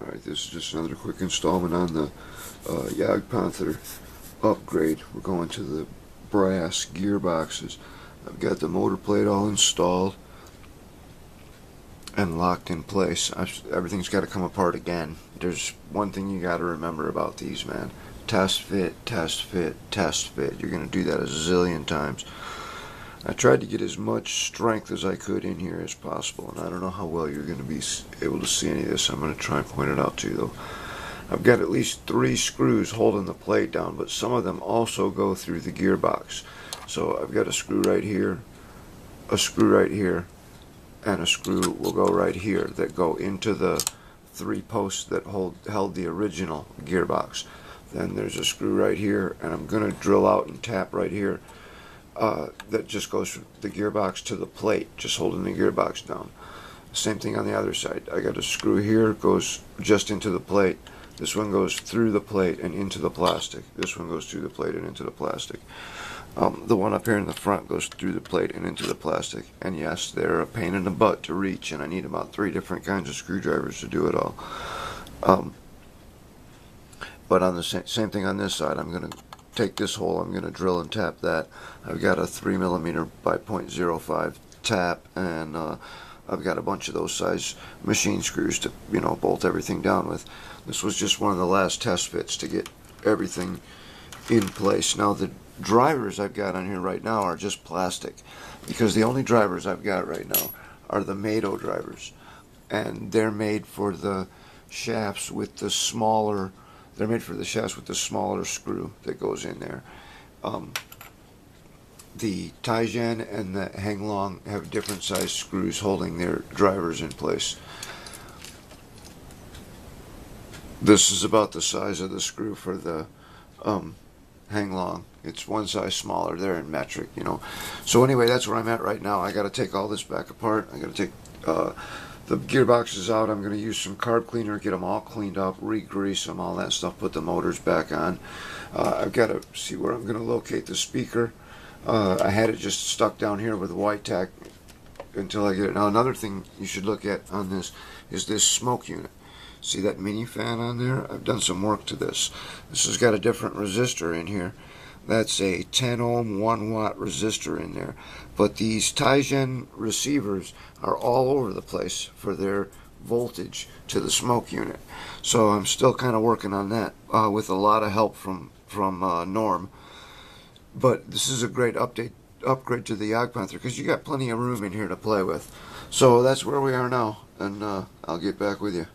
Alright, this is just another quick installment on the Jagdpanther upgrade. We're going to the brass gearboxes. I've got the motor plate all installed and locked in place. Everything's got to come apart again. There's one thing you got to remember about these, man. Test fit, test fit, test fit. You're going to do that a zillion times. I tried to get as much strength as I could in here as possible, and I don't know how well you're going to be able to see any of this. I'm going to try and point it out to you, though. I've got at least 3 screws holding the plate down, but some of them also go through the gearbox. So I've got a screw right here, a screw right here, and a screw will go right here that go into the 3 posts that held the original gearbox. Then there's a screw right here, and I'm going to drill out and tap right here. That just goes from the gearbox to the plate, just holding the gearbox down. Same thing on the other side. I got a screw here, goes just into the plate. This one goes through the plate and into the plastic. This one goes through the plate and into the plastic. The one up here in the front goes through the plate and into the plastic. And yes, they're a pain in the butt to reach, and I need about 3 different kinds of screwdrivers to do it all. But on the same thing on this side, I'm going to take this hole, I'm going to drill and tap that. I've got a 3mm by 0.05 tap, and I've got a bunch of those size machine screws to, bolt everything down with. This was just one of the last test fits to get everything in place. Now the drivers I've got on here right now are just plastic, because the only drivers I've got right now are the Mado drivers, and they're made for the shafts with the smaller. They're made for the shafts with the smaller screw that goes in there. The Tijen and the Henglong have different size screws holding their drivers in place. This is about the size of the screw for the Henglong. It's one size smaller. They're in metric, So anyway, that's where I'm at right now. I got to take all this back apart. I got to take the gearboxes out. I'm going to use some carb cleaner, get them all cleaned up, re-grease them, all that stuff, put the motors back on. I've got to see where I'm going to locate the speaker. I had it just stuck down here with a white tack until I get it. Now another thing you should look at on this is this smoke unit. See that mini fan on there? I've done some work to this. This has got a different resistor in here. That's a 10 ohm 1 watt resistor in there. But these Tijen receivers are all over the place for their voltage to the smoke unit. So I'm still kind of working on that with a lot of help from Norm. But this is a great upgrade to the Jagdpanther, because you got plenty of room in here to play with. So that's where we are now, and I'll get back with you.